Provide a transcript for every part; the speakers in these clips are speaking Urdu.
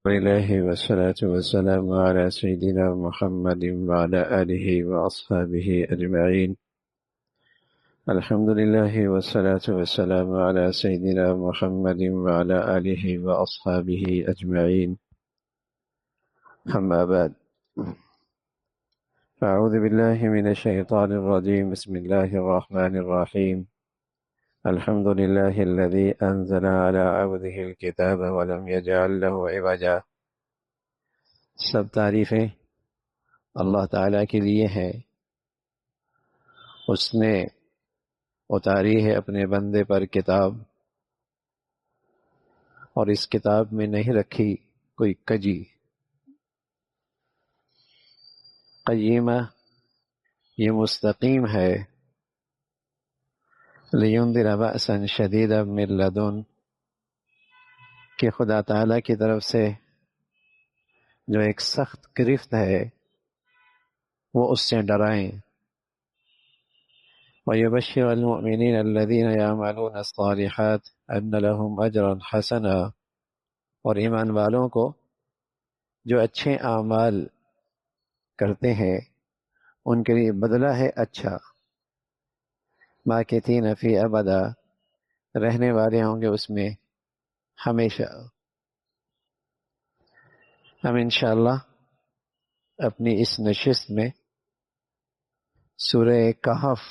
لله والصلاة والسلام على سيدنا محمد وعلى آله وأصحابه أجمعين. الحمد لله والصلاة والسلام على سيدنا محمد وعلى آله وأصحابه أجمعين. أما بعد، أعوذ بالله من الشيطان الرجيم. بسم الله الرحمن الرحيم. الحمد لله الذي أنزل على عبده الكتاب ولم يجعل له عوجا. سب تعریفیں اللہ تعالیٰ کے لیے ہے. اس نے اتاری ہے اپنے بندے پر کتاب، اور اس کتاب میں نہیں رکھی کوئی کجی. قیمہ یہ مستقیم ہے. لینذر بأسا شدیدا من لدن، کہ خدا تعالیٰ کی طرف سے جو ایک سخت گرفت ہے وہ اس سے ڈرائیں. وَيُبَشِّرُ الْمُؤْمِنِينَ الَّذِينَ يَعْمَلُونَ الصَّالِحَاتِ أَنَّ لَهُمْ أَجْرًا حَسَنًا، اور ایمان والوں کو جو اچھے اعمال کرتے ہیں ان کے لیے بدلہ ہے اچھا. ماکثین فی ابدا، رہنے والے ہوں گے اس میں ہمیشہ. ہم انشاءاللہ اپنی اس نشست میں سورہ کہف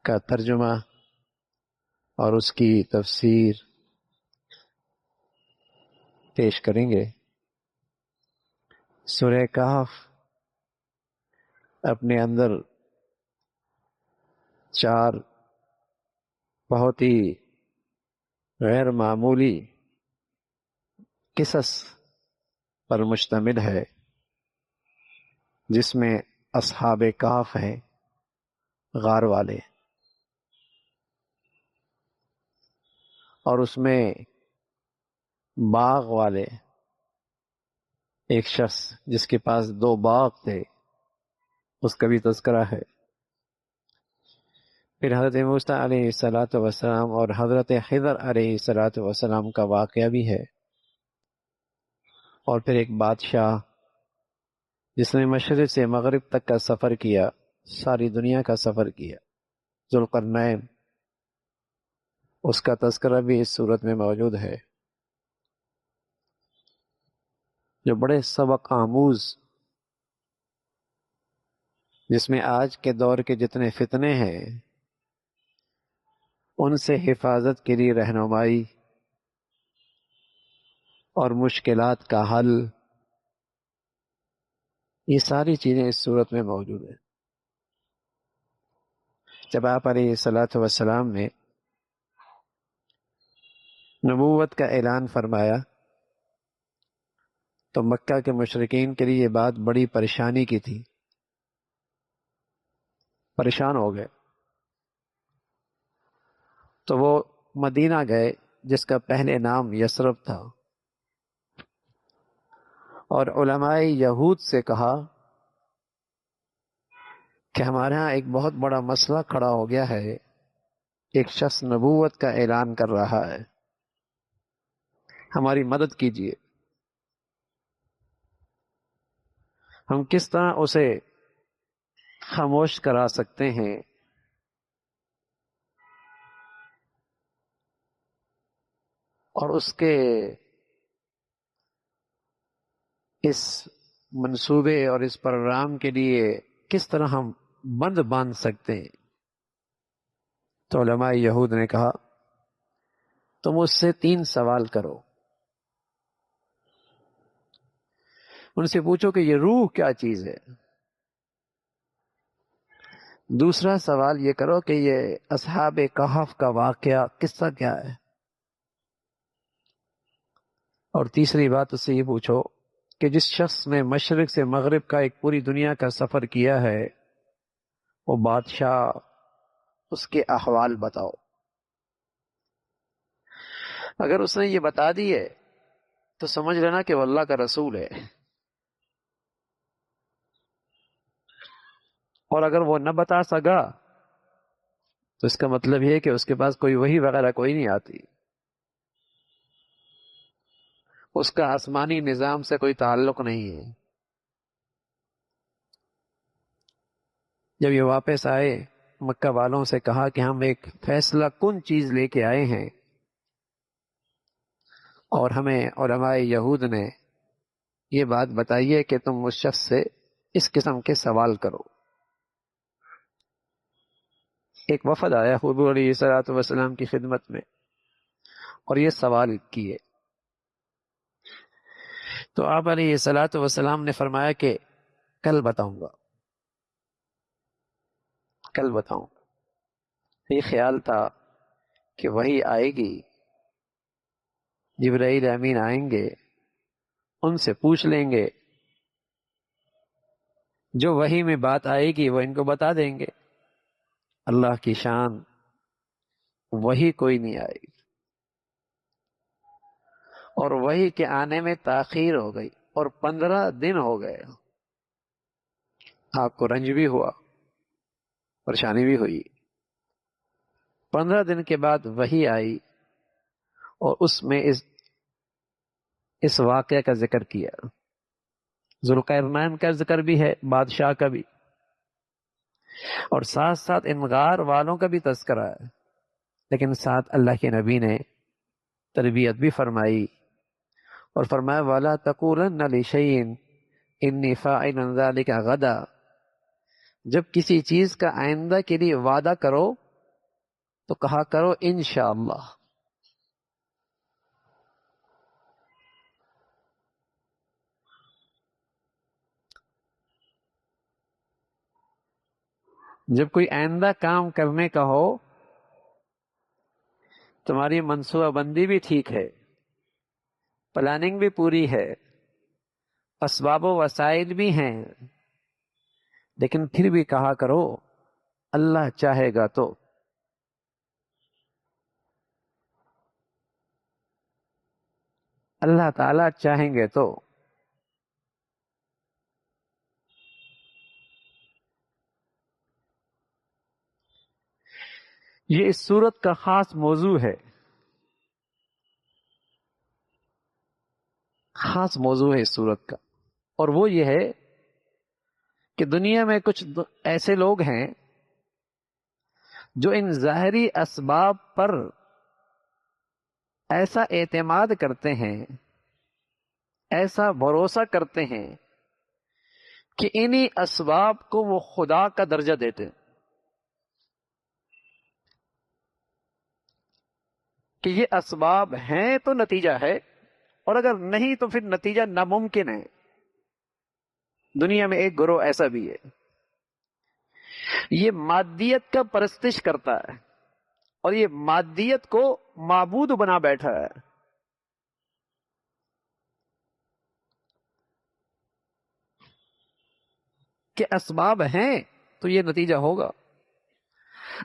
کا ترجمہ اور اس کی تفسیر پیش کریں گے. سورہ کہف اپنے اندر 4 بہت ہی غیر معمولی قصص پر مشتمل ہے، جس میں اصحاب کہف ہیں، غار والے، اور اس میں باغ والے ایک شخص جس کے پاس 2 باغ تھے، اس کا بھی تذکرہ ہے. پھر حضرت موسیٰ علیہ السلام اور حضرت خضر علیہ السلام کا واقعہ بھی ہے. اور پھر ایک بادشاہ جس نے مشرق سے مغرب تک کا سفر کیا، ساری دنیا کا سفر کیا، ذوالقرنین، اس کا تذکرہ بھی اس صورت میں موجود ہے، جو بڑے سبق آموز، جس میں آج کے دور کے جتنے فتنے ہیں ان سے حفاظت کے لیے رہنمائی اور مشکلات کا حل، یہ ساری چیزیں اس صورت میں موجود ہیں. جب آپ علیہ السلام نے نبوت کا اعلان فرمایا تو مکہ کے مشرکین کے لیے یہ بات بڑی پریشانی کی تھی، پریشان ہو گئے. تو وہ مدینہ گئے جس کا پہلے نام یثرب تھا، اور علماء یہود سے کہا کہ ہمارے ہاں ایک بہت بڑا مسئلہ کھڑا ہو گیا ہے، ایک شخص نبوت کا اعلان کر رہا ہے، ہماری مدد کیجیے. ہم کس طرح اسے خاموش کرا سکتے ہیں؟ اور اس کے اس منصوبے اور اس پروگرام کے لیے کس طرح ہم بند باندھ سکتے ہیں؟ تو علماء یہود نے کہا تم اس سے 3 سوال کرو. ان سے پوچھو کہ یہ روح کیا چیز ہے. دوسرا سوال یہ کرو کہ یہ اصحاب کہف کا واقعہ قصہ کیا ہے. اور تیسری بات اس سے یہ پوچھو کہ جس شخص نے مشرق سے مغرب کا ایک پوری دنیا کا سفر کیا ہے، وہ بادشاہ، اس کے احوال بتاؤ. اگر اس نے یہ بتا دیے تو سمجھ لینا کہ وہ اللہ کا رسول ہے، اور اگر وہ نہ بتا سکا تو اس کا مطلب یہ ہے کہ اس کے پاس کوئی وحی وغیرہ کوئی نہیں آتی. اس کا آسمانی نظام سے کوئی تعلق نہیں ہے۔ جب یہ واپس آئے، مکہ والوں سے کہا کہ ہم ایک فیصلہ کن چیز لے کے آئے ہیں، اور ہمیں علماء یہود نے یہ بات بتائیے کہ تم اس شخص سے اس قسم کے سوال کرو۔ ایک وفد آیا حضور علیہ الصلوۃ والسلام کی خدمت میں اور یہ سوال کیے، تو آپ علیہ الصلوۃ والسلام نے فرمایا کہ کل بتاؤں گا، کل بتاؤں گا۔ یہ خیال تھا کہ وہی آئے گی، جبرائیل امین آئیں گے، ان سے پوچھ لیں گے، جو وحی میں بات آئے گی وہ ان کو بتا دیں گے۔ اللہ کی شان، وہی کوئی نہیں آئے گی، اور وہی کے آنے میں تاخیر ہو گئی، اور 15 دن ہو گئے۔ آپ کو رنج بھی ہوا، پریشانی بھی ہوئی۔ 15 دن کے بعد وحی آئی، اور اس میں اس واقعہ کا ذکر کیا۔ ذوالقرنین کا ذکر بھی ہے، بادشاہ کا بھی، اور ساتھ ساتھ ان غار والوں کا بھی تذکرہ ہے، لیکن ساتھ اللہ کے نبی نے تربیت بھی فرمائی، اور فرمایا وَلَا تَقُولَنَّ لِشَيْءٍ إِنِّي فَاعِلٌ ذَلِكَ غَدًا۔ جب کسی چیز کا آئندہ کے لیے وعدہ کرو تو کہا کرو انشاءاللہ۔ جب کوئی آئندہ کام کرنے کا ہو، تمہاری منصوبہ بندی بھی ٹھیک ہے، پلاننگ بھی پوری ہے، اسباب و وسائل بھی ہیں، لیکن پھر بھی کہا کرو اللہ چاہے گا تو۔ اللہ تعالی چاہیں گے تو۔ یہ اس صورت کا خاص موضوع ہے، خاص موضوع ہے اس صورت کا، اور وہ یہ ہے کہ دنیا میں کچھ ایسے لوگ ہیں جو ان ظاہری اسباب پر ایسا اعتماد کرتے ہیں، ایسا بھروسہ کرتے ہیں کہ انہی اسباب کو وہ خدا کا درجہ دیتے ہیں، کہ یہ اسباب ہیں تو نتیجہ ہے، اور اگر نہیں تو پھر نتیجہ ناممکن ہے۔ دنیا میں ایک گروہ ایسا بھی ہے، یہ مادیت کا پرستش کرتا ہے، اور یہ مادیت کو معبود بنا بیٹھا ہے۔ کہ اسباب ہیں تو یہ نتیجہ ہوگا،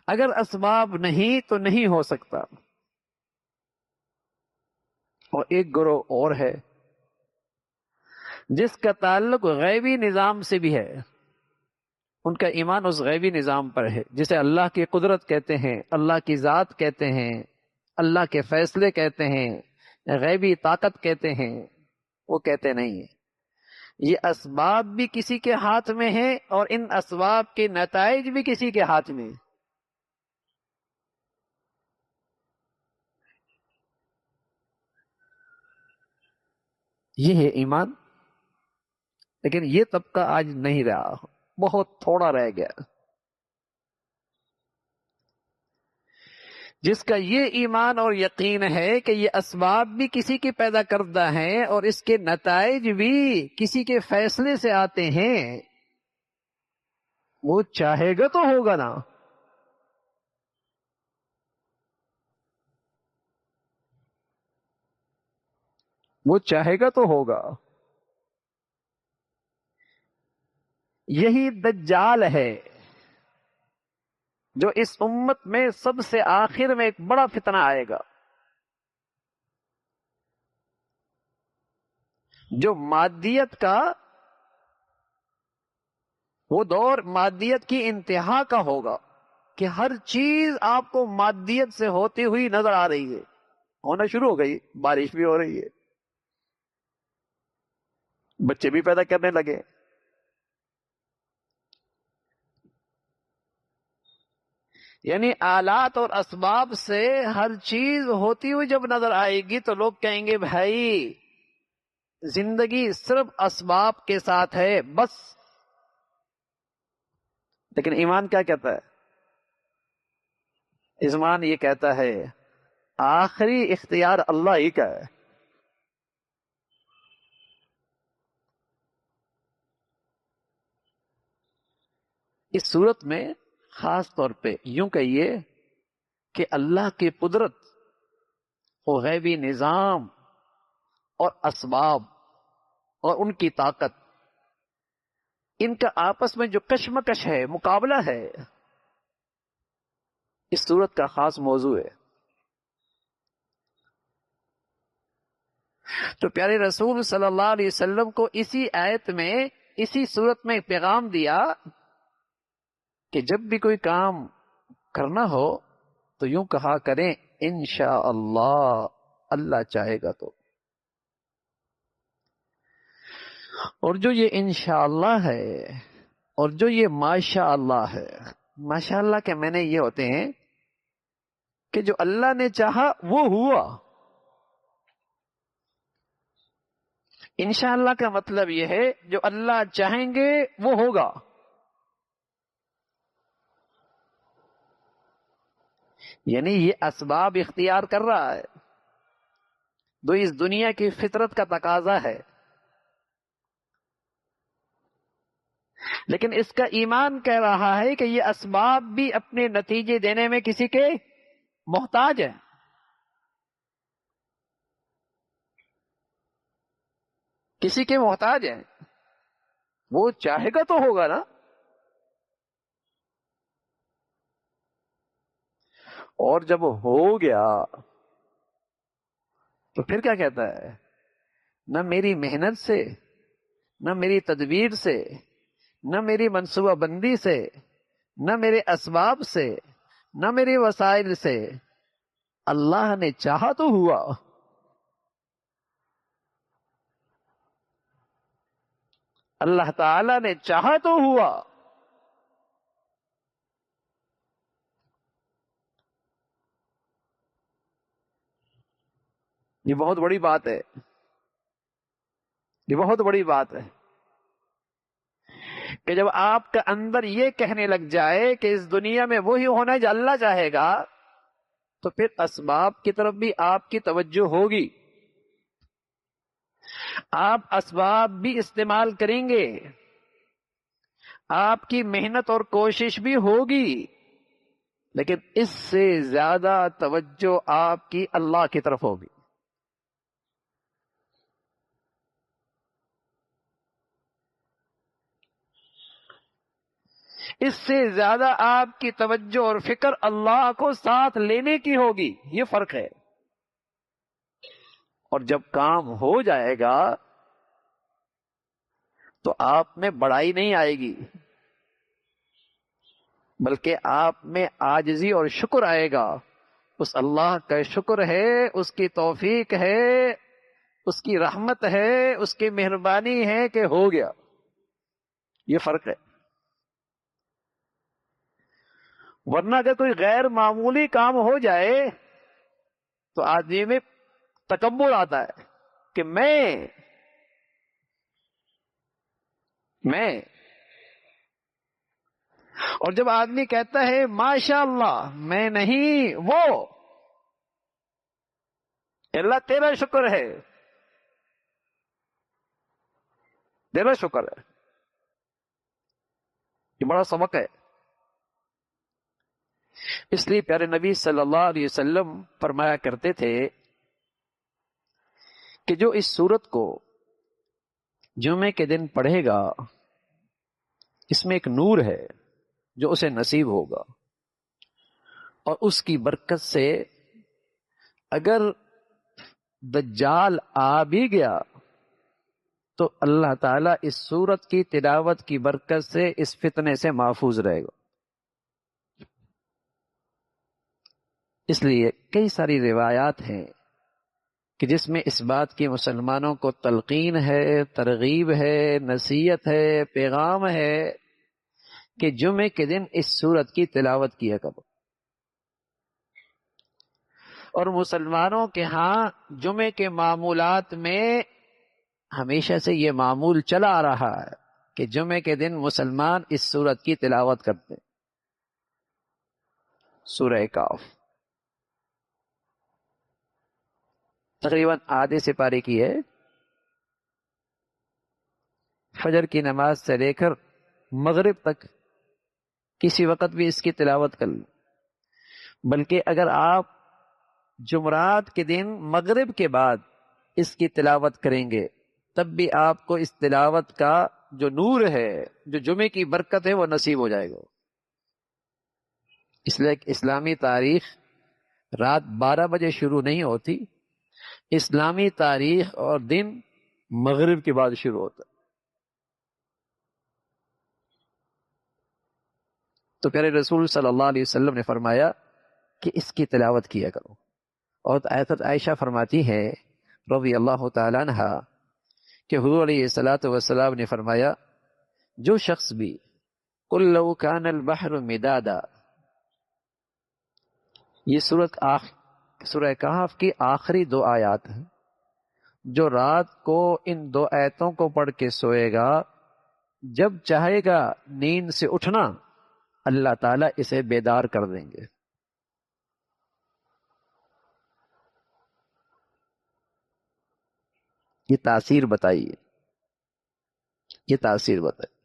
اگر اسباب نہیں تو نہیں ہو سکتا۔ اور ایک گروہ اور ہے جس کا تعلق غیبی نظام سے بھی ہے، ان کا ایمان اس غیبی نظام پر ہے، جسے اللہ کی قدرت کہتے ہیں، اللہ کی ذات کہتے ہیں، اللہ کے فیصلے کہتے ہیں، غیبی طاقت کہتے ہیں۔ وہ کہتے نہیں ہیں یہ اسباب بھی کسی کے ہاتھ میں ہیں، اور ان اسباب کے نتائج بھی کسی کے ہاتھ میں ہیں۔ یہ ہے ایمان، لیکن یہ طبقہ آج نہیں رہا، بہت تھوڑا رہ گیا، جس کا یہ ایمان اور یقین ہے کہ یہ اسباب بھی کسی کے پیدا کردہ ہیں، اور اس کے نتائج بھی کسی کے فیصلے سے آتے ہیں۔ وہ چاہے گا تو ہوگا نا، وہ چاہے گا تو ہوگا۔ یہی دجال ہے جو اس امت میں سب سے آخر میں ایک بڑا فتنہ آئے گا، جو مادیت کا، وہ دور مادیت کی انتہا کا ہوگا، کہ ہر چیز آپ کو مادیت سے ہوتی ہوئی نظر آ رہی ہے، ہونا شروع ہو گئی، بارش بھی ہو رہی ہے، بچے بھی پیدا کرنے لگے. یعنی آلات اور اسباب سے ہر چیز ہوتی ہوئی جب نظر آئے گی تو لوگ کہیں گے بھائی زندگی صرف اسباب کے ساتھ ہے بس. لیکن ایمان کیا کہتا ہے؟ ایمان یہ کہتا ہے آخری اختیار اللہ ہی کا ہے. اس صورت میں خاص طور پہ یوں کہیے کہ اللہ کی قدرت اور غیبی نظام اور اسباب اور ان کی طاقت، ان کا آپس میں جو کشمکش ہے، مقابلہ ہے، اس صورت کا خاص موضوع ہے. تو پیارے رسول صلی اللہ علیہ وسلم کو اسی آیت میں، اسی صورت میں پیغام دیا کہ جب بھی کوئی کام کرنا ہو تو یوں کہا کریں انشاءاللہ، اللہ چاہے گا تو. اور جو یہ انشاءاللہ ہے اور جو یہ ماشاءاللہ ہے، ماشاءاللہ کے معنی یہ ہوتے ہیں کہ جو اللہ نے چاہا وہ ہوا. انشاءاللہ کا مطلب یہ ہے جو اللہ چاہیں گے وہ ہوگا. یعنی یہ اسباب اختیار کر رہا ہے، تو اس دنیا کی فطرت کا تقاضا ہے. لیکن اس کا ایمان کہہ رہا ہے کہ یہ اسباب بھی اپنے نتیجے دینے میں کسی کے محتاج ہیں. کسی کے محتاج ہیں، وہ چاہے گا تو ہوگا نا. اور جب ہو گیا تو پھر کیا کہتا ہے؟ نہ میری محنت سے، نہ میری تدبیر سے، نہ میری منصوبہ بندی سے، نہ میرے اسباب سے، نہ میرے وسائل سے، اللہ نے چاہا تو ہوا. اللہ تعالی نے چاہا تو ہوا. یہ بہت بڑی بات ہے، یہ بہت بڑی بات ہے کہ جب آپ کا اندر یہ کہنے لگ جائے کہ اس دنیا میں وہی ہونا ہے جو اللہ چاہے گا، تو پھر اسباب کی طرف بھی آپ کی توجہ ہوگی. آپ اسباب بھی استعمال کریں گے، آپ کی محنت اور کوشش بھی ہوگی، لیکن اس سے زیادہ توجہ آپ کی اللہ کی طرف ہوگی. اس سے زیادہ آپ کی توجہ اور فکر اللہ کو ساتھ لینے کی ہوگی. یہ فرق ہے. اور جب کام ہو جائے گا تو آپ میں بڑائی نہیں آئے گی، بلکہ آپ میں عاجزی اور شکر آئے گا. اس اللہ کا شکر ہے، اس کی توفیق ہے، اس کی رحمت ہے، اس کی مہربانی ہے کہ ہو گیا. یہ فرق ہے. ورنہ اگر کوئی غیر معمولی کام ہو جائے تو آدمی میں تکبر آتا ہے کہ میں اور جب آدمی کہتا ہے ماشاء اللہ، میں نہیں وہ، اللہ تیرا شکر ہے، تیرا شکر ہے. یہ بڑا سبق ہے. اس لیے پیارے نبی صلی اللہ علیہ وسلم فرمایا کرتے تھے کہ جو اس سورت کو جمعے کے دن پڑھے گا، اس میں ایک نور ہے جو اسے نصیب ہوگا، اور اس کی برکت سے اگر دجال آ بھی گیا تو اللہ تعالیٰ اس سورت کی تلاوت کی برکت سے اس فتنے سے محفوظ رہے گا. اس لیے کئی ساری روایات ہیں کہ جس میں اس بات کی مسلمانوں کو تلقین ہے، ترغیب ہے، نصیحت ہے، پیغام ہے کہ جمعے کے دن اس سورت کی تلاوت کیا کرو۔ اور مسلمانوں کے ہاں جمعے کے معمولات میں ہمیشہ سے یہ معمول چلا آ رہا ہے کہ جمعے کے دن مسلمان اس سورت کی تلاوت کرتے ہیں، سورہ کاف تقریباً آدھے سپارے کی ہے، فجر کی نماز سے لے کر مغرب تک کسی وقت بھی اس کی تلاوت کر لیں۔ بلکہ اگر آپ جمعرات کے دن مغرب کے بعد اس کی تلاوت کریں گے تب بھی آپ کو اس تلاوت کا جو نور ہے، جو جمعے کی برکت ہے، وہ نصیب ہو جائے گا۔ اس لیے اسلامی تاریخ رات 12 بجے شروع نہیں ہوتی، اسلامی تاریخ اور دن مغرب کے بعد شروع ہوتا ہے۔ تو پیارے رسول صلی اللہ علیہ وسلم نے فرمایا کہ اس کی تلاوت کیا کرو۔ اور حضرت عائشہ فرماتی ہے رضی اللہ تعالی عنہا کہ حضور علیہ الصلوۃ والسلام نے فرمایا، جو شخص بھی قل لو کان البحر مدادا، یہ سورہ کہف کی آخری 2 آیات ہیں، جو رات کو ان 2 آیتوں کو پڑھ کے سوئے گا، جب چاہے گا نیند سے اٹھنا اللہ تعالیٰ اسے بیدار کر دیں گے۔ یہ تاثیر بتائیے، یہ تاثیر بتائیے۔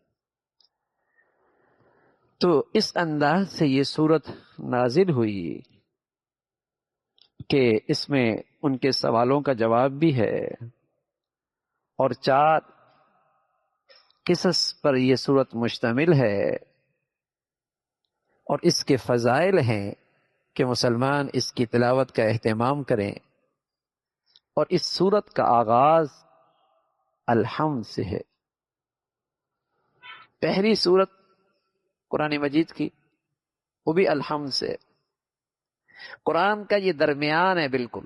تو اس انداز سے یہ سورت نازل ہوئی کہ اس میں ان کے سوالوں کا جواب بھی ہے، اور 4 قصص پر یہ سورت مشتمل ہے، اور اس کے فضائل ہیں کہ مسلمان اس کی تلاوت کا اہتمام کریں۔ اور اس سورت کا آغاز الحمد سے ہے۔ پہلی سورت قرآن مجید کی وہ بھی الحمد سے، قرآن کا یہ درمیان ہے بالکل،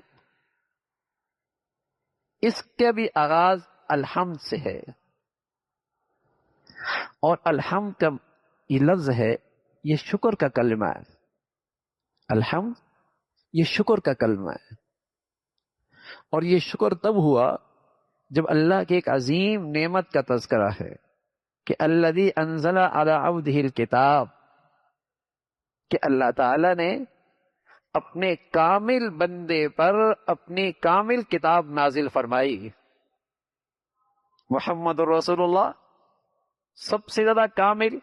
اس کا بھی آغاز الحمد سے ہے۔ اور الحمد کا یہ لفظ ہے، یہ شکر کا کلمہ ہے۔ الحمد یہ شکر کا کلمہ ہے، اور یہ شکر تب ہوا جب اللہ کی ایک عظیم نعمت کا تذکرہ ہے کہ الذی انزل علی عبدہ الکتاب، کہ اللہ تعالی نے اپنے کامل بندے پر اپنی کامل کتاب نازل فرمائی۔ محمد رسول اللہ سب سے زیادہ کامل،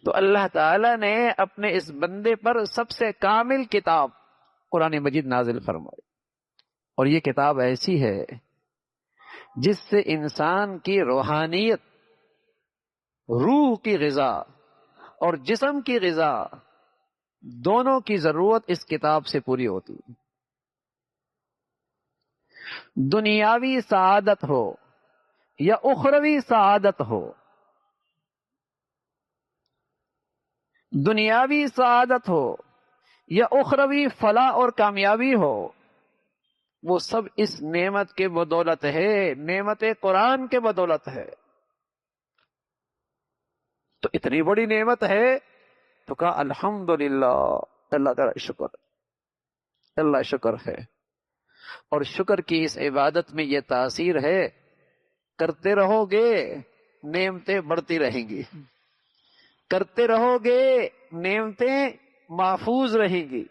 تو اللہ تعالی نے اپنے اس بندے پر سب سے کامل کتاب قرآن مجید نازل فرمائی۔ اور یہ کتاب ایسی ہے جس سے انسان کی روحانیت، روح کی غذا اور جسم کی غذا دونوں کی ضرورت اس کتاب سے پوری ہوتی ہے۔ دنیاوی سعادت ہو یا اخروی سعادت ہو، دنیاوی سعادت ہو یا اخروی فلاح اور کامیابی ہو، وہ سب اس نعمت کے بدولت ہے، نعمت قرآن کے بدولت ہے۔ تو اتنی بڑی نعمت ہے تو کہا الحمدللہ، اللہ کا شکر، اللہ شکر ہے۔ اور شکر کی اس عبادت میں یہ تاثیر ہے، کرتے رہو گے نعمتیں بڑھتی رہیں گی، کرتے رہو گے نعمتیں محفوظ رہیں گی،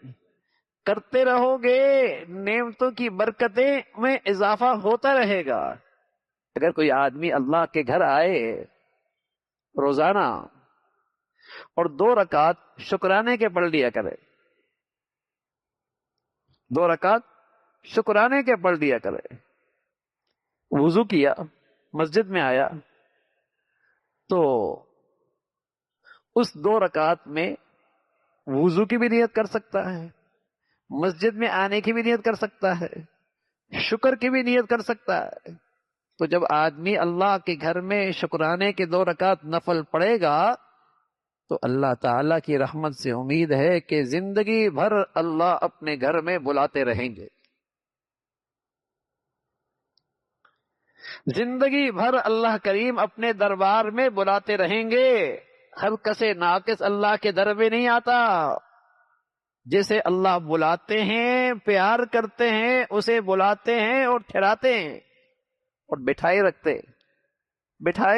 کرتے رہو گے نعمتوں کی برکتیں میں اضافہ ہوتا رہے گا۔ اگر کوئی آدمی اللہ کے گھر آئے روزانہ اور 2 رکعت شکرانے کے پڑھ لیا کرے، 2 رکعت شکرانے کے پڑھ لیا کرے، وضو کیا، مسجد میں آیا تو اس 2 رکعت میں وضو کی بھی نیت کر سکتا ہے، مسجد میں آنے کی بھی نیت کر سکتا ہے، شکر کی بھی نیت کر سکتا ہے۔ تو جب آدمی اللہ کے گھر میں شکرانے کے 2 رکعت نفل پڑھے گا تو اللہ تعالیٰ کی رحمت سے امید ہے کہ زندگی بھر اللہ اپنے گھر میں بلاتے رہیں گے۔ زندگی بھر اللہ کریم اپنے دربار میں بلاتے رہیں گے. ہر کسے ناقص اللہ کے در میں نہیں آتا. جسے اللہ بلاتے ہیں، پیار کرتے ہیں، اسے بلاتے ہیں اور ٹھہراتے ہیں اور بٹھائے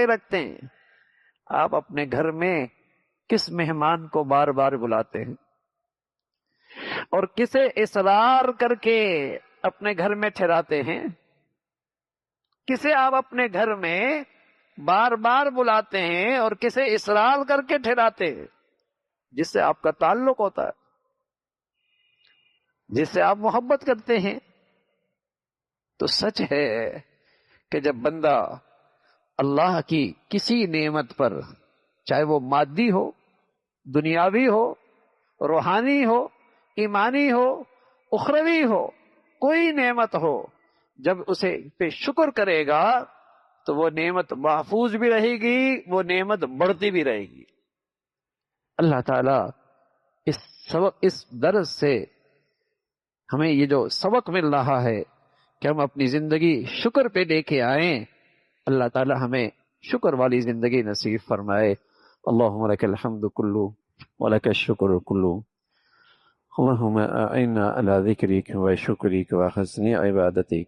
رکھتے ہیں. آپ اپنے گھر میں کس مہمان کو بار بار بلاتے ہیں اور کسے اصرار کر کے اپنے گھر میں ٹھہراتے ہیں؟ کسے آپ اپنے گھر میں بار بار بلاتے ہیں اور کسے اصرار کر کے ٹھہراتے ہیں؟ جس سے آپ کا تعلق ہوتا ہے، جس سے آپ محبت کرتے ہیں. تو سچ ہے کہ جب بندہ اللہ کی کسی نعمت پر، چاہے وہ مادی ہو، دنیاوی ہو، روحانی ہو، ایمانی ہو، اخروی ہو، کوئی نعمت ہو، جب اسے پہ شکر کرے گا تو وہ نعمت محفوظ بھی رہے گی، وہ نعمت بڑھتی بھی رہے گی. اللہ تعالیٰ اس درس سے ہمیں یہ جو سبق مل رہا ہے کہ ہم اپنی زندگی شکر پہ لے کے آئیں، اللہ تعالیٰ ہمیں شکر والی زندگی نصیب فرمائے. اللہم لک الحمد کلو ولک الشکر کلو اللہم اعنا علی ذکرک و شکرک و حسن عبادتک.